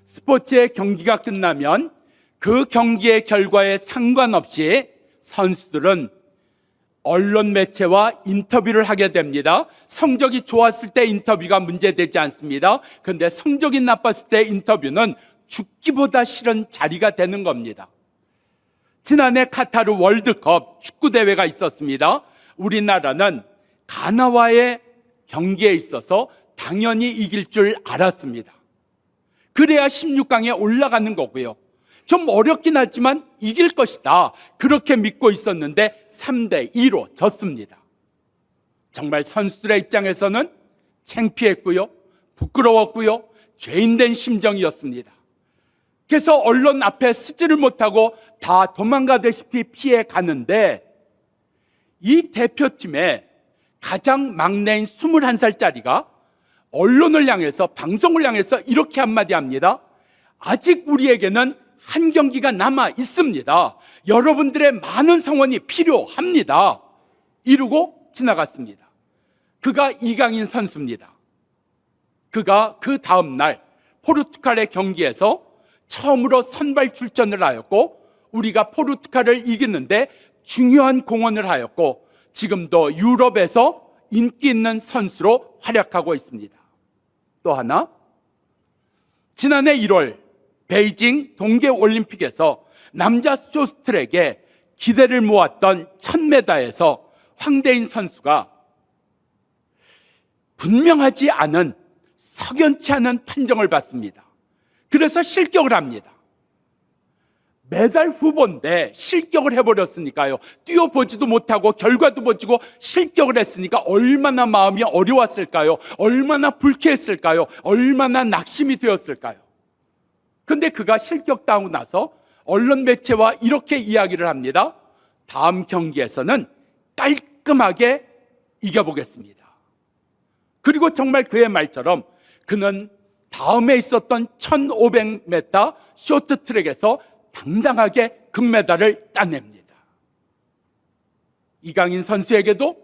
스포츠의 경기가 끝나면 그 경기의 결과에 상관없이 선수들은 언론 매체와 인터뷰를 하게 됩니다. 성적이 좋았을 때 인터뷰가 문제되지 않습니다. 그런데 성적이 나빴을 때 인터뷰는 죽기보다 싫은 자리가 되는 겁니다. 지난해 카타르 월드컵 축구대회가 있었습니다. 우리나라는 가나와의 경기에 있어서 당연히 이길 줄 알았습니다. 그래야 16강에 올라가는 거고요. 좀 어렵긴 하지만 이길 것이다, 그렇게 믿고 있었는데 3대2로 졌습니다. 정말 선수들의 입장에서는 창피했고요, 부끄러웠고요, 죄인된 심정이었습니다. 그래서 언론 앞에 서지를 못하고 다 도망가다시피 피해 가는데, 이 대표팀의 가장 막내인 21살짜리가 언론을 향해서, 방송을 향해서 이렇게 한마디 합니다. 아직 우리에게는 한 경기가 남아 있습니다. 여러분들의 많은 성원이 필요합니다. 이러고 지나갔습니다. 그가 이강인 선수입니다. 그가 그 다음 날 포르투갈의 경기에서 처음으로 선발 출전을 하였고, 우리가 포르투갈을 이기는데 중요한 공헌을 하였고, 지금도 유럽에서 인기 있는 선수로 활약하고 있습니다. 또 하나, 지난해 1월 베이징 동계올림픽에서 남자 쇼트트랙에 기대를 모았던 1000m에서 황대인 선수가 분명하지 않은, 석연치 않은 판정을 받습니다. 그래서 실격을 합니다. 메달 후보인데 실격을 해버렸으니까요. 뛰어보지도 못하고 결과도 보지고 실격을 했으니까 얼마나 마음이 어려웠을까요? 얼마나 불쾌했을까요? 얼마나 낙심이 되었을까요? 근데 그가 실격당하고 나서 언론 매체와 이렇게 이야기를 합니다. 다음 경기에서는 깔끔하게 이겨보겠습니다. 그리고 정말 그의 말처럼 그는 다음에 있었던 1500m 쇼트트랙에서 당당하게 금메달을 따냅니다. 이강인 선수에게도,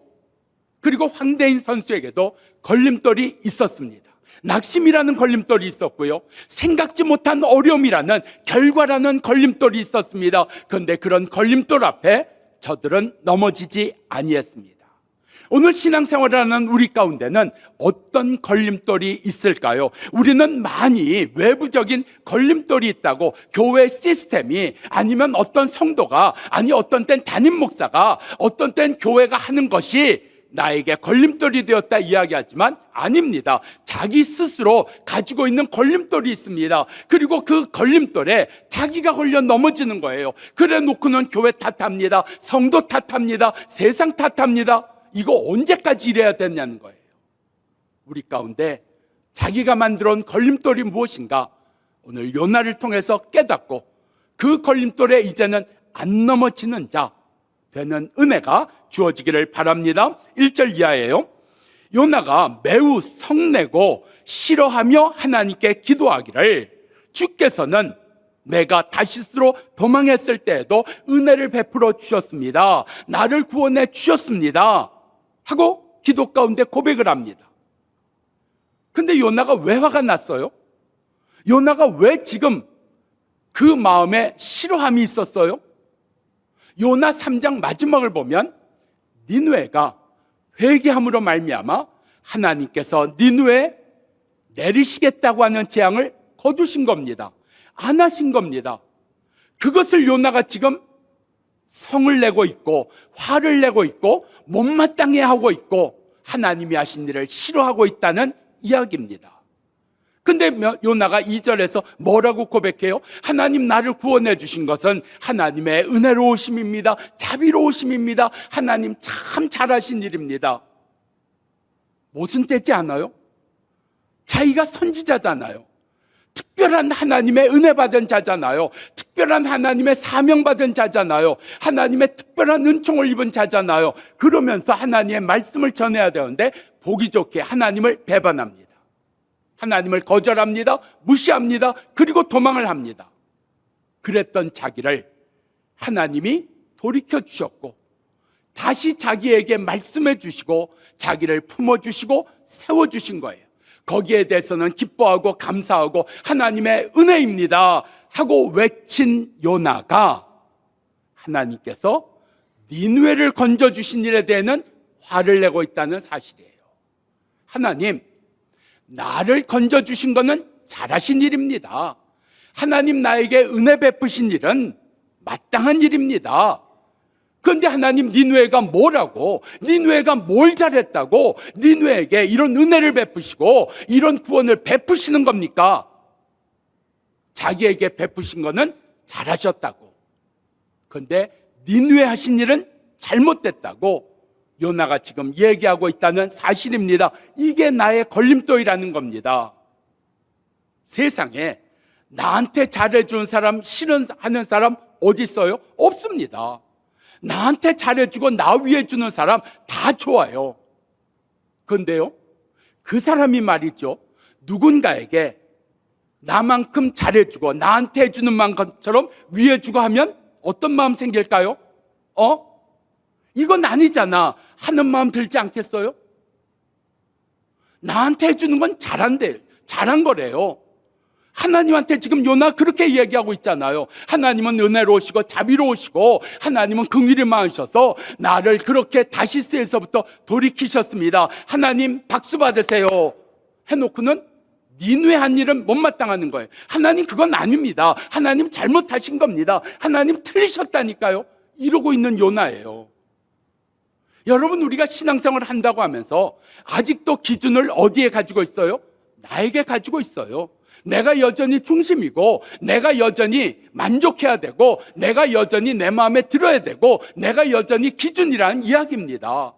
그리고 황대인 선수에게도 걸림돌이 있었습니다. 낙심이라는 걸림돌이 있었고요, 생각지 못한 어려움이라는, 결과라는 걸림돌이 있었습니다. 그런데 그런 걸림돌 앞에 저들은 넘어지지 아니했습니다. 오늘 신앙생활을 하는 우리 가운데는 어떤 걸림돌이 있을까요? 우리는 많이 외부적인 걸림돌이 있다고, 교회 시스템이, 아니면 어떤 성도가, 아니 어떤 땐 담임 목사가, 어떤 땐 교회가 하는 것이 나에게 걸림돌이 되었다 이야기하지만 아닙니다. 자기 스스로 가지고 있는 걸림돌이 있습니다. 그리고 그 걸림돌에 자기가 걸려 넘어지는 거예요. 그래 놓고는 교회 탓합니다, 성도 탓합니다, 세상 탓합니다. 이거 언제까지 이래야 되냐는 거예요. 우리 가운데 자기가 만들어 온 걸림돌이 무엇인가, 오늘 요나를 통해서 깨닫고 그 걸림돌에 이제는 안 넘어지는 자 되는 은혜가 주어지기를 바랍니다. 1절 이하예요. 요나가 매우 성내고 싫어하며 하나님께 기도하기를, 주께서는 내가 다시스로 도망했을 때에도 은혜를 베풀어 주셨습니다. 나를 구원해 주셨습니다. 하고 기도 가운데 고백을 합니다. 근데 요나가 왜 화가 났어요? 요나가 왜 지금 그 마음에 싫어함이 있었어요? 요나 3장 마지막을 보면 니느웨가 회개함으로 말미암아 하나님께서 니느웨에 내리시겠다고 하는 재앙을 거두신 겁니다. 안 하신 겁니다. 그것을 요나가 지금 성을 내고 있고 화를 내고 있고 못마땅해 하고 있고 하나님이 하신 일을 싫어하고 있다는 이야기입니다. 근데 요나가 2절에서 뭐라고 고백해요? 하나님, 나를 구원해 주신 것은 하나님의 은혜로우심입니다, 자비로우심입니다, 하나님 참 잘하신 일입니다. 모순되지 않아요? 자기가 선지자잖아요. 특별한 하나님의 은혜 받은 자잖아요. 특별한 하나님의 사명 받은 자잖아요. 하나님의 특별한 은총을 입은 자잖아요. 그러면서 하나님의 말씀을 전해야 되는데 보기 좋게 하나님을 배반합니다. 하나님을 거절합니다. 무시합니다. 그리고 도망을 합니다. 그랬던 자기를 하나님이 돌이켜 주셨고 다시 자기에게 말씀해 주시고 자기를 품어주시고 세워주신 거예요. 거기에 대해서는 기뻐하고 감사하고 하나님의 은혜입니다 하고 외친 요나가 하나님께서 니느웨를 건져주신 일에 대해는 화를 내고 있다는 사실이에요. 하나님, 나를 건져주신 것은 잘하신 일입니다. 하나님 나에게 은혜 베푸신 일은 마땅한 일입니다. 그런데 하나님 니느웨가 뭐라고, 니느웨가 뭘 잘했다고 니느웨에게 이런 은혜를 베푸시고 이런 구원을 베푸시는 겁니까? 자기에게 베푸신 거는 잘하셨다고. 그런데 니느웨 하신 일은 잘못됐다고 요나가 지금 얘기하고 있다는 사실입니다. 이게 나의 걸림돌이라는 겁니다. 세상에 나한테 잘해주는 사람, 싫어하는 사람 어디 있어요? 없습니다. 나한테 잘해주고 나 위해주는 사람 다 좋아요. 그런데요, 그 사람이 말이죠, 누군가에게 나만큼 잘해주고 나한테 해주는 만큼처럼 위해주고 하면 어떤 마음 생길까요? 이건 아니잖아 하는 마음 들지 않겠어요? 나한테 해주는 건 잘한 거래요. 하나님한테 지금 요나 그렇게 얘기하고 있잖아요. 하나님은 은혜로우시고 자비로우시고 하나님은 긍휼이 많으셔서 나를 그렇게 다시스에서부터 돌이키셨습니다. 하나님 박수 받으세요 해놓고는 니느웨 한 일은 못마땅하는 거예요. 하나님 그건 아닙니다. 하나님 잘못하신 겁니다. 하나님 틀리셨다니까요. 이러고 있는 요나예요. 여러분, 우리가 신앙생활을 한다고 하면서 아직도 기준을 어디에 가지고 있어요? 나에게 가지고 있어요. 내가 여전히 중심이고 내가 여전히 만족해야 되고 내가 여전히 내 마음에 들어야 되고 내가 여전히 기준이라는 이야기입니다.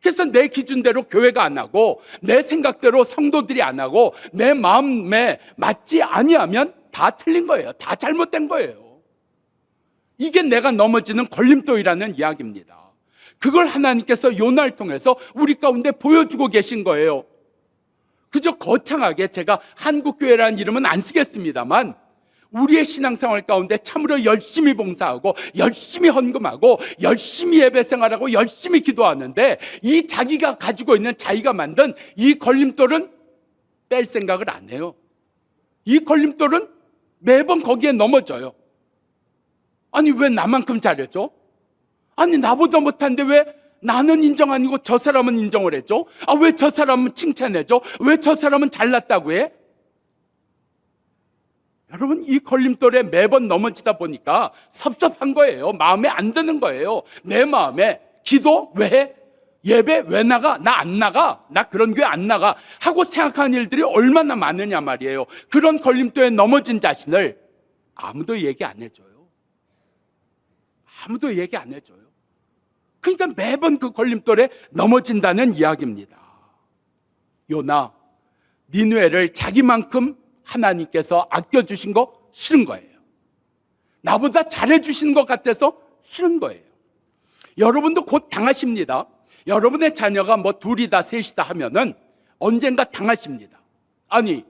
그래서 내 기준대로 교회가 안 하고 내 생각대로 성도들이 안 하고 내 마음에 맞지 아니하면 다 틀린 거예요. 다 잘못된 거예요. 이게 내가 넘어지는 걸림돌이라는 이야기입니다. 그걸 하나님께서 요나를 통해서 우리 가운데 보여주고 계신 거예요. 그저 거창하게 제가 한국교회라는 이름은 안 쓰겠습니다만 우리의 신앙생활 가운데 참으로 열심히 봉사하고 열심히 헌금하고 열심히 예배생활하고 열심히 기도하는데 이 자기가 가지고 있는 자기가 만든 이 걸림돌은 뺄 생각을 안 해요. 이 걸림돌은 매번 거기에 넘어져요. 아니 왜 나만큼 잘해줘? 아니 나보다 못한데 왜 나는 인정 아니고 저 사람은 인정을 해줘? 왜 저 사람은 칭찬해줘? 왜 저 사람은 잘났다고 해? 여러분, 이 걸림돌에 매번 넘어지다 보니까 섭섭한 거예요. 마음에 안 드는 거예요. 내 마음에 기도 왜 해? 예배 왜 나가? 나 안 나가? 나 그런 교회 안 나가? 하고 생각하는 일들이 얼마나 많으냐 말이에요. 그런 걸림돌에 넘어진 자신을 아무도 얘기 안 해줘요. 아무도 얘기 안 해줘요. 그러니까 매번 그 걸림돌에 넘어진다는 이야기입니다. 요나, 니느웨를 자기만큼 하나님께서 아껴주신 거 싫은 거예요. 나보다 잘해주신 것 같아서 싫은 거예요. 여러분도 곧 당하십니다. 여러분의 자녀가 뭐 둘이다 셋이다 하면은 언젠가 당하십니다. 아니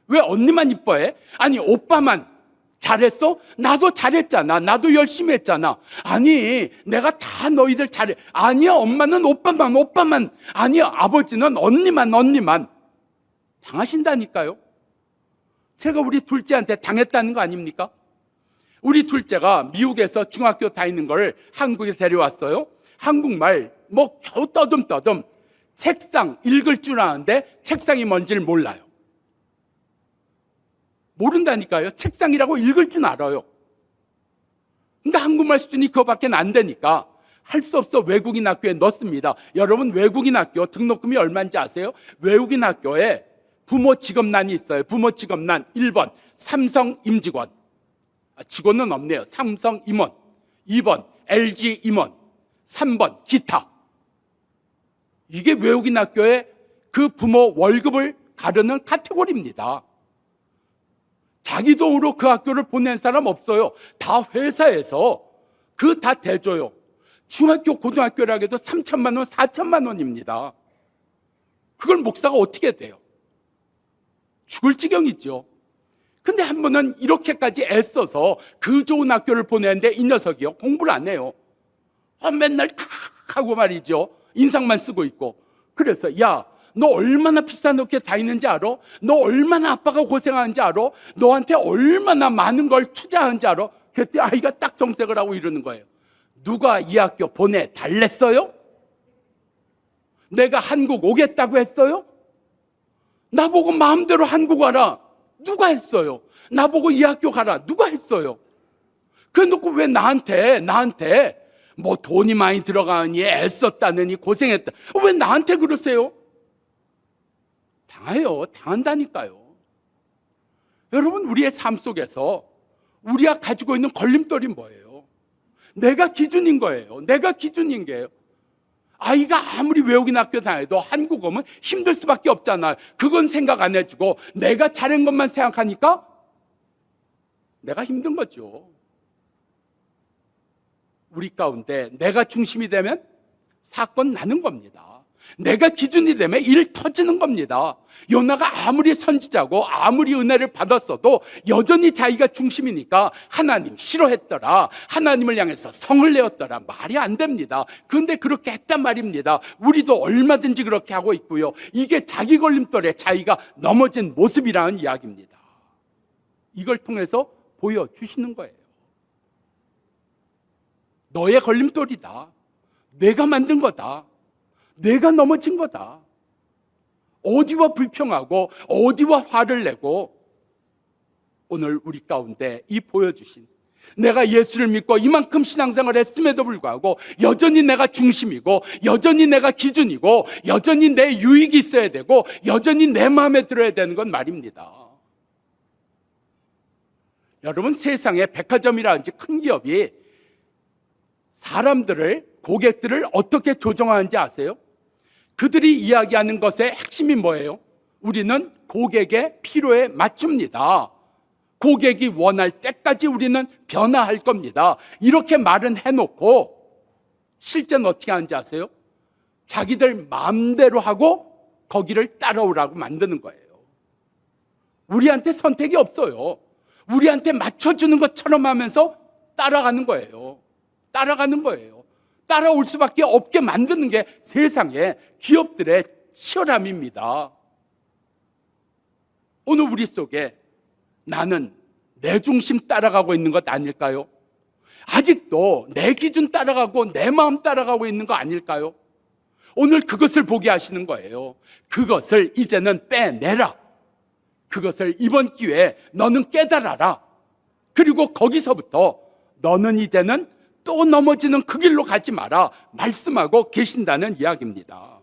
왜 언니만 이뻐해? 아니 오빠만 잘했어? 나도 잘했잖아. 나도 열심히 했잖아. 아니 내가 다 너희들 잘해. 아니야, 엄마는 오빠만. 아니야, 아버지는 언니만. 당하신다니까요. 제가 우리 둘째한테 당했다는 거 아닙니까? 우리 둘째가 미국에서 중학교 다니는 걸 한국에 데려왔어요. 한국말 뭐 겨우 떠듬 책상 읽을 줄 아는데 책상이 뭔지를 몰라요. 모른다니까요. 책상이라고 읽을 줄 알아요. 근데 한국말 수준이 그거밖에 안 되니까 할 수 없어 외국인 학교에 넣습니다. 여러분, 외국인 학교 등록금이 얼마인지 아세요? 외국인 학교에 부모 직업란이 있어요. 부모 직업란 1번 삼성 임직원, 직원은 없네요. 삼성 임원. 2번 LG 임원. 3번 기타. 이게 외국인 학교의 그 부모 월급을 가르는 카테고리입니다. 자기 돈으로 그 학교를 보낸 사람 없어요. 다 회사에서 그 다 대줘요. 중학교 고등학교라 해도 3천만 원 4천만 원입니다. 그걸 목사가 어떻게 돼요? 죽을 지경이죠. 근데 한 번은 이렇게까지 애써서 그 좋은 학교를 보내는데 이 녀석이요 공부를 안 해요. 맨날 크크 하고 말이죠. 인상만 쓰고 있고. 그래서 야, 너 얼마나 비싼 옷에 다니는지 알아? 너 얼마나 아빠가 고생하는지 알아? 너한테 얼마나 많은 걸 투자하는지 알아? 그랬더니 아이가 딱 정색을 하고 이러는 거예요. 누가 이 학교 보내달랬어요? 내가 한국 오겠다고 했어요? 나보고 마음대로 한국 와라. 누가 했어요? 나보고 이 학교 가라. 누가 했어요? 그래놓고 왜 나한테 뭐 돈이 많이 들어가니 애썼다느니 고생했다. 왜 나한테 그러세요? 당한다니까요. 여러분, 우리의 삶 속에서 우리가 가지고 있는 걸림돌이 뭐예요? 내가 기준인 거예요. 내가 기준인 게요. 아이가 아무리 외국인 학교 다녀도 한국 오면 힘들 수밖에 없잖아요. 그건 생각 안 해주고 내가 잘한 것만 생각하니까 내가 힘든 거죠. 우리 가운데 내가 중심이 되면 사건 나는 겁니다. 내가 기준이 되면 일 터지는 겁니다. 요나가 아무리 선지자고 아무리 은혜를 받았어도 여전히 자기가 중심이니까 하나님 싫어했더라, 하나님을 향해서 성을 내었더라, 말이 안 됩니다. 그런데 그렇게 했단 말입니다. 우리도 얼마든지 그렇게 하고 있고요. 이게 자기 걸림돌에 자기가 넘어진 모습이라는 이야기입니다. 이걸 통해서 보여주시는 거예요. 너의 걸림돌이다. 내가 만든 거다. 내가 넘어진 거다. 어디와 불평하고 어디와 화를 내고 오늘 우리 가운데 이 보여주신 내가 예수를 믿고 이만큼 신앙생활을 했음에도 불구하고 여전히 내가 중심이고 여전히 내가 기준이고 여전히 내 유익이 있어야 되고 여전히 내 마음에 들어야 되는 건 말입니다. 여러분, 세상에 백화점이라든지 큰 기업이 사람들을, 고객들을 어떻게 조종하는지 아세요? 그들이 이야기하는 것의 핵심이 뭐예요? 우리는 고객의 필요에 맞춥니다. 고객이 원할 때까지 우리는 변화할 겁니다. 이렇게 말은 해놓고 실제는 어떻게 하는지 아세요? 자기들 마음대로 하고 거기를 따라오라고 만드는 거예요. 우리한테 선택이 없어요. 우리한테 맞춰주는 것처럼 하면서 따라가는 거예요. 따라올 수밖에 없게 만드는 게 세상의 기업들의 치열함입니다. 오늘 우리 속에 나는 내 중심 따라가고 있는 것 아닐까요? 아직도 내 기준 따라가고 내 마음 따라가고 있는 거 아닐까요? 오늘 그것을 보게 하시는 거예요. 그것을 이제는 빼내라. 그것을 이번 기회에 너는 깨달아라. 그리고 거기서부터 너는 이제는 또 넘어지는 그 길로 가지 마라 말씀하고 계신다는 이야기입니다.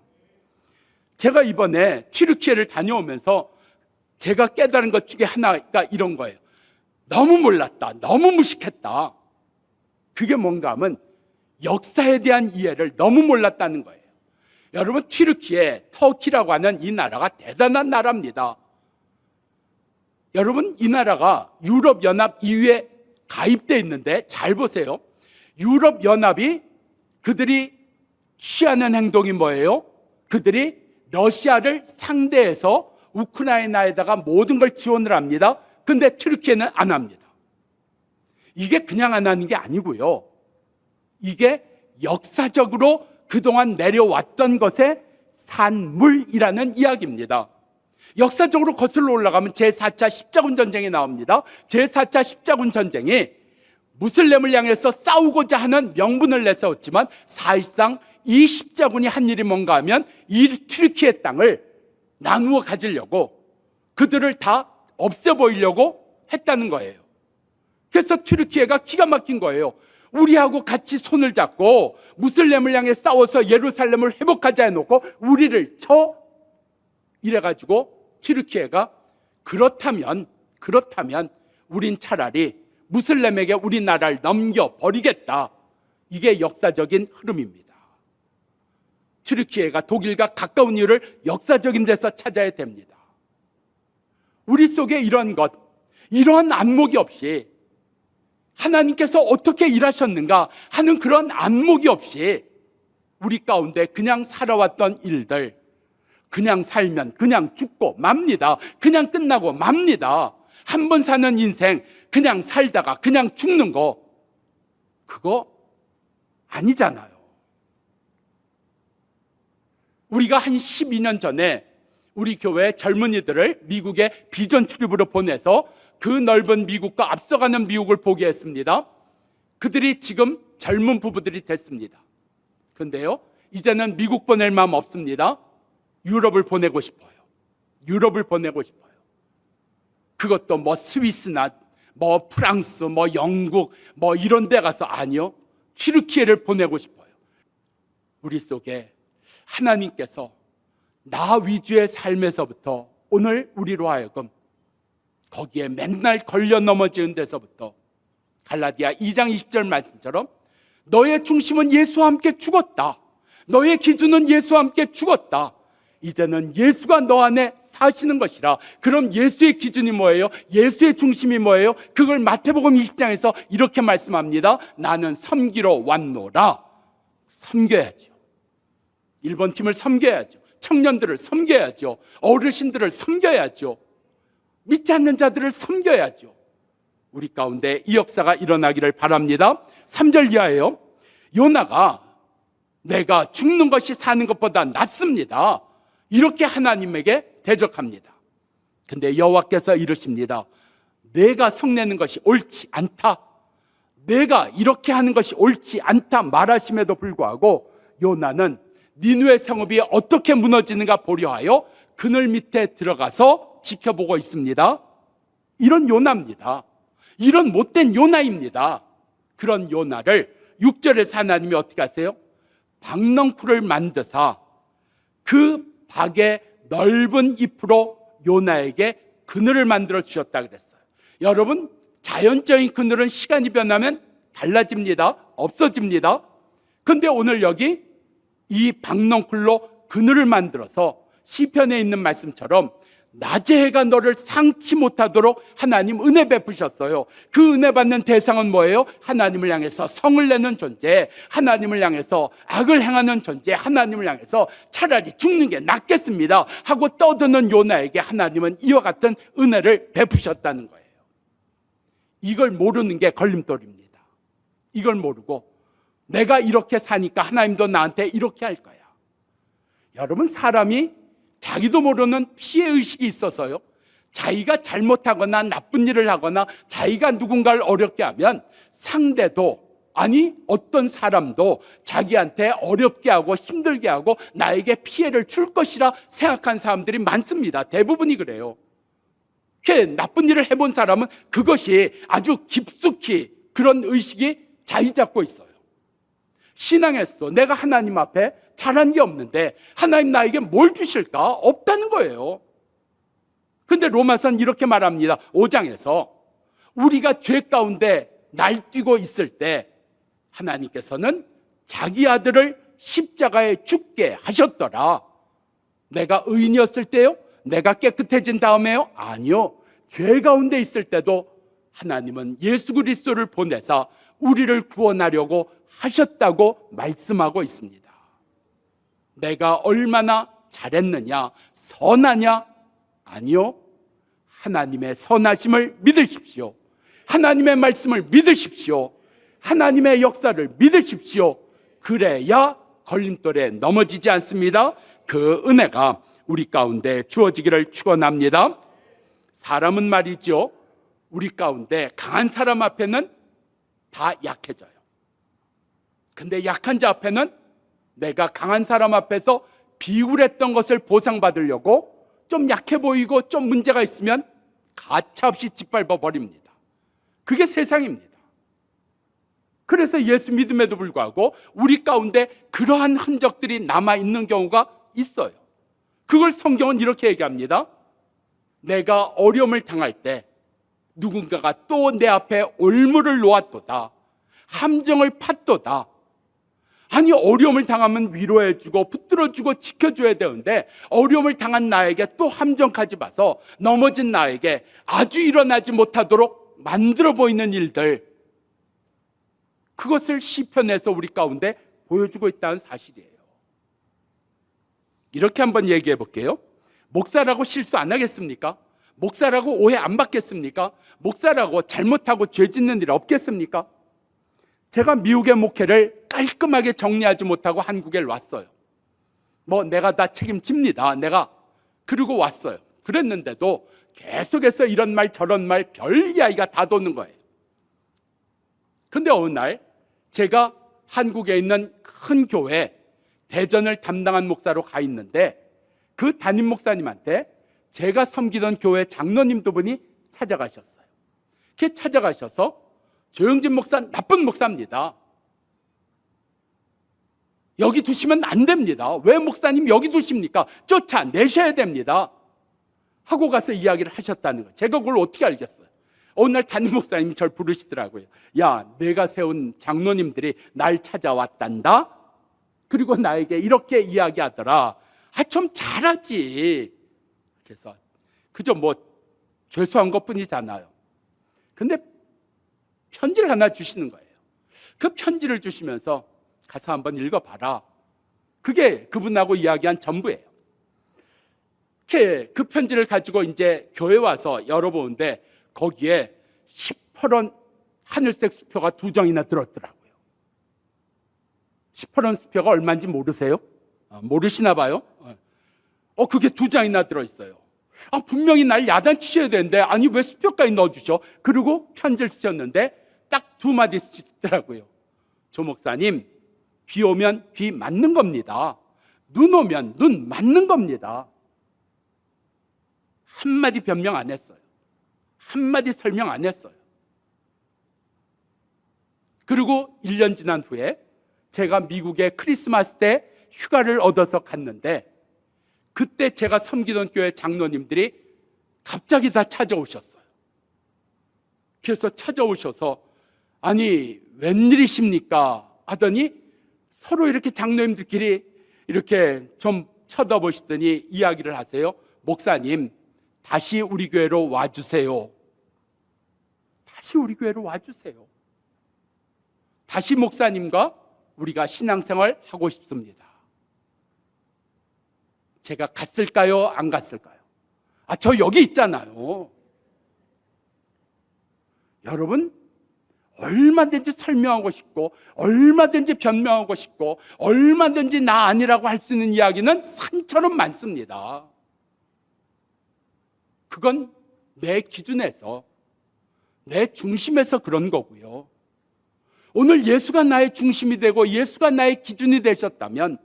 제가 이번에 튀르키예를 다녀오면서 제가 깨달은 것 중에 하나가 이런 거예요. 너무 몰랐다, 너무 무식했다. 그게 뭔가 하면 역사에 대한 이해를 너무 몰랐다는 거예요. 여러분, 튀르키예, 터키라고 하는 이 나라가 대단한 나라입니다. 여러분, 이 나라가 유럽연합 EU에 가입되어 있는데 잘 보세요. 유럽연합이 그들이 취하는 행동이 뭐예요? 그들이 러시아를 상대해서 우크라이나에다가 모든 걸 지원을 합니다. 근데 튀르키예는 안 합니다. 이게 그냥 안 하는 게 아니고요. 이게 역사적으로 그동안 내려왔던 것의 산물이라는 이야기입니다. 역사적으로 거슬러 올라가면 제4차 십자군 전쟁이 나옵니다. 제4차 십자군 전쟁이 무슬림을 향해서 싸우고자 하는 명분을 내세웠지만 사실상 이 십자군이 한 일이 뭔가 하면 이 튀르키예 땅을 나누어 가지려고 그들을 다 없애버리려고 했다는 거예요. 그래서 튀르키예가 기가 막힌 거예요. 우리하고 같이 손을 잡고 무슬림을 향해 싸워서 예루살렘을 회복하자 해놓고 우리를 쳐 이래가지고 튀르키예가 그렇다면 우린 차라리 무슬림에게 우리나라를 넘겨버리겠다. 이게 역사적인 흐름입니다. 튀르키예가 독일과 가까운 이유를 역사적인 데서 찾아야 됩니다. 우리 속에 이런 것, 이러한 안목이 없이 하나님께서 어떻게 일하셨는가 하는 그런 안목이 없이 우리 가운데 그냥 살아왔던 일들, 그냥 살면 그냥 죽고 맙니다. 그냥 끝나고 맙니다. 한 번 사는 인생 그냥 살다가 그냥 죽는 거, 그거 아니잖아요. 우리가 한 12년 전에 우리 교회 젊은이들을 미국에 비전 출입으로 보내서 그 넓은 미국과 앞서가는 미국을 보게 했습니다. 그들이 지금 젊은 부부들이 됐습니다. 그런데요, 이제는 미국 보낼 마음 없습니다. 유럽을 보내고 싶어요. 유럽을 보내고 싶어요. 그것도 뭐 스위스나 뭐 프랑스, 뭐 영국, 뭐 이런 데 가서, 아니요, 튀르키예를 보내고 싶어요. 우리 속에 하나님께서 나 위주의 삶에서부터 오늘 우리로 하여금 거기에 맨날 걸려 넘어지는 데서부터 갈라디아 2장 20절 말씀처럼 너의 중심은 예수와 함께 죽었다. 너의 기준은 예수와 함께 죽었다. 이제는 예수가 너 안에 사시는 것이라. 그럼 예수의 기준이 뭐예요? 예수의 중심이 뭐예요? 그걸 마태복음 20장에서 이렇게 말씀합니다. 나는 섬기러 왔노라. 섬겨야죠. 1번 팀을 섬겨야죠. 청년들을 섬겨야죠. 어르신들을 섬겨야죠. 믿지 않는 자들을 섬겨야죠. 우리 가운데 이 역사가 일어나기를 바랍니다. 3절 이하예요. 요나가 내가 죽는 것이 사는 것보다 낫습니다. 이렇게 하나님에게 대적합니다. 근데 여호와께서 이러십니다. 내가 성내는 것이 옳지 않다. 내가 이렇게 하는 것이 옳지 않다 말하심에도 불구하고 요나는 니느웨 성읍이 어떻게 무너지는가 보려 하여 그늘 밑에 들어가서 지켜보고 있습니다. 이런 요나입니다. 이런 못된 요나입니다. 그런 요나를 6절에서 하나님이 어떻게 하세요? 박넝쿨을 만드사 그 박의 넓은 잎으로 요나에게 그늘을 만들어 주셨다 그랬어요. 여러분, 자연적인 그늘은 시간이 변하면 달라집니다. 없어집니다. 근데 오늘 여기 이 박넝쿨로 그늘을 만들어서 시편에 있는 말씀처럼 낮의 해가 너를 상치 못하도록 하나님 은혜 베푸셨어요. 그 은혜 받는 대상은 뭐예요? 하나님을 향해서 성을 내는 존재, 하나님을 향해서 악을 행하는 존재, 하나님을 향해서 차라리 죽는 게 낫겠습니다 하고 떠드는 요나에게 하나님은 이와 같은 은혜를 베푸셨다는 거예요. 이걸 모르는 게 걸림돌입니다. 이걸 모르고 내가 이렇게 사니까 하나님도 나한테 이렇게 할 거야. 여러분, 사람이 자기도 모르는 피해의식이 있어서요, 자기가 잘못하거나 나쁜 일을 하거나 자기가 누군가를 어렵게 하면 상대도, 아니 어떤 사람도 자기한테 어렵게 하고 힘들게 하고 나에게 피해를 줄 것이라 생각한 사람들이 많습니다. 대부분이 그래요. 나쁜 일을 해본 사람은 그것이 아주 깊숙이 그런 의식이 자리 잡고 있어요. 신앙에서도 내가 하나님 앞에 잘한 게 없는데 하나님 나에게 뭘 주실까? 없다는 거예요. 근데 로마서는 이렇게 말합니다. 5장에서 우리가 죄 가운데 날뛰고 있을 때 하나님께서는 자기 아들을 십자가에 죽게 하셨더라. 내가 의인이었을 때요? 내가 깨끗해진 다음에요? 아니요. 죄 가운데 있을 때도 하나님은 예수 그리스도를 보내사 우리를 구원하려고 하셨다고 말씀하고 있습니다. 내가 얼마나 잘했느냐, 선하냐? 아니요. 하나님의 선하심을 믿으십시오. 하나님의 말씀을 믿으십시오. 하나님의 역사를 믿으십시오. 그래야 걸림돌에 넘어지지 않습니다. 그 은혜가 우리 가운데 주어지기를 축원합니다. 사람은 말이죠, 우리 가운데 강한 사람 앞에는 다 약해져요. 근데 약한 자 앞에는 내가 강한 사람 앞에서 비굴했던 것을 보상받으려고 좀 약해 보이고 좀 문제가 있으면 가차없이 짓밟아 버립니다. 그게 세상입니다. 그래서 예수 믿음에도 불구하고 우리 가운데 그러한 흔적들이 남아있는 경우가 있어요. 그걸 성경은 이렇게 얘기합니다. 내가 어려움을 당할 때 누군가가 또 내 앞에 올무를 놓았도다, 함정을 팠도다. 아니, 어려움을 당하면 위로해주고 붙들어주고 지켜줘야 되는데 어려움을 당한 나에게 또 함정까지 봐서 넘어진 나에게 아주 일어나지 못하도록 만들어 보이는 일들, 그것을 시편에서 우리 가운데 보여주고 있다는 사실이에요. 이렇게 한번 얘기해 볼게요. 목사라고 실수 안 하겠습니까? 목사라고 오해 안 받겠습니까? 목사라고 잘못하고 죄 짓는 일 없겠습니까? 제가 미국의 목회를 깔끔하게 정리하지 못하고 한국에 왔어요. 내가 다 책임집니다. 내가. 그리고 왔어요. 그랬는데도 계속해서 이런 말 저런 말 별 이야기가 다 도는 거예요. 근데 어느 날 제가 한국에 있는 큰 교회 대전을 담당한 목사로 가 있는데 그 담임 목사님한테 제가 섬기던 교회 장로님 두 분이 찾아가셨어요. 그렇게 찾아가셔서 조영진 목사 나쁜 목사입니다. 여기 두시면 안 됩니다. 왜 목사님 여기 두십니까? 쫓아내셔야 됩니다. 하고 가서 이야기를 하셨다는 거예요. 제가 그걸 어떻게 알겠어요? 어느 날 담임 목사님이 저를 부르시더라고요. 야, 내가 세운 장로님들이 날 찾아왔단다. 그리고 나에게 이렇게 이야기하더라. 좀 잘하지. 그래서 그저 죄송한 것뿐이잖아요. 근데 편지를 하나 주시는 거예요. 그 편지를 주시면서 가서 한번 읽어봐라. 그게 그분하고 이야기한 전부예요. 그 편지를 가지고 이제 교회 와서 열어보는데 거기에 시퍼런 하늘색 수표가 2장이나 들었더라고요. 시퍼런 수표가 얼마인지 모르세요? 모르시나 봐요. 그게 2장이나 들어있어요. 분명히 날 야단치셔야 되는데 아니 왜 수표까지 넣어주죠? 그리고 편지를 쓰셨는데 딱 2마디 쓰시더라고요. 조 목사님, 비 오면 비 맞는 겁니다. 눈 오면 눈 맞는 겁니다. 한마디 변명 안 했어요. 한마디 설명 안 했어요. 그리고 1년 지난 후에 제가 미국에 크리스마스 때 휴가를 얻어서 갔는데 그때 제가 섬기던 교회 장로님들이 갑자기 다 찾아오셨어요. 그래서 찾아오셔서 아니 웬일이십니까 하더니 서로 이렇게 장로님들끼리 이렇게 좀 쳐다보시더니 이야기를 하세요. 목사님, 다시 우리 교회로 와주세요. 다시 우리 교회로 와주세요. 다시 목사님과 우리가 신앙생활 하고 싶습니다. 제가 갔을까요? 안 갔을까요? 저 여기 있잖아요. 여러분, 얼마든지 설명하고 싶고 얼마든지 변명하고 싶고 얼마든지 나 아니라고 할 수 있는 이야기는 산처럼 많습니다. 그건 내 기준에서 내 중심에서 그런 거고요. 오늘 예수가 나의 중심이 되고 예수가 나의 기준이 되셨다면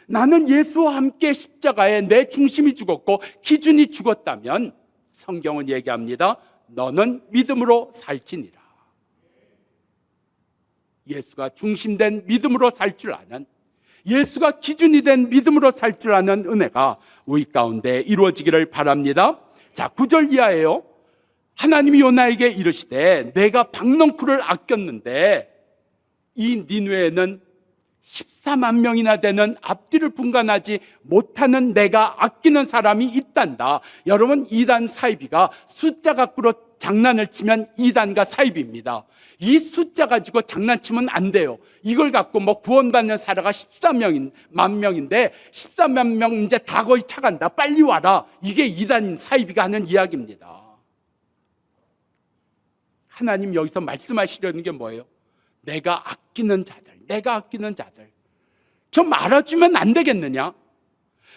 나는 예수와 함께 십자가에 내 중심이 죽었고 기준이 죽었다면 성경은 얘기합니다. 너는 믿음으로 살지니라. 예수가 중심된 믿음으로 살 줄 아는, 예수가 기준이 된 믿음으로 살 줄 아는 은혜가 우리 가운데 이루어지기를 바랍니다. 자, 9절 이하예요. 하나님이 요나에게 이르시되 내가 박넝쿨을 아꼈는데 이 니느웨에는 14만 명이나 되는 앞뒤를 분간하지 못하는 내가 아끼는 사람이 있단다. 여러분, 이단 사이비가 숫자 갖고로 장난을 치면 이단과 사이비입니다. 이 숫자 가지고 장난치면 안 돼요. 이걸 갖고 구원받는 사례가 14만 명인데 14만 명 이제 다 거의 차간다. 빨리 와라. 이게 이단 사이비가 하는 이야기입니다. 하나님 여기서 말씀하시려는 게 뭐예요? 내가 아끼는 자들, 내가 아끼는 자들 좀 알아주면 안 되겠느냐?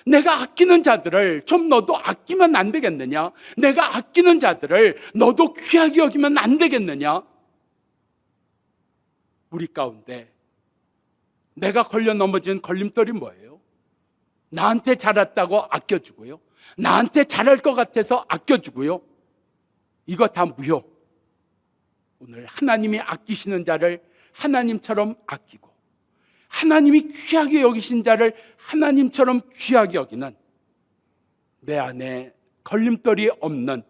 내가 아끼는 자들을 좀 너도 아끼면 안 되겠느냐? 내가 아끼는 자들을 너도 귀하게 여기면 안 되겠느냐? 우리 가운데 내가 걸려 넘어진 걸림돌이 뭐예요? 나한테 잘했다고 아껴주고요, 나한테 잘할 것 같아서 아껴주고요. 이거 다 무효. 오늘 하나님이 아끼시는 자를 하나님처럼 아끼고 하나님이 귀하게 여기신 자를 하나님처럼 귀하게 여기는 내 안에 걸림돌이 없는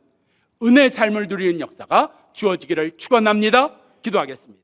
은혜의 삶을 누리는 역사가 주어지기를 축원합니다. 기도하겠습니다.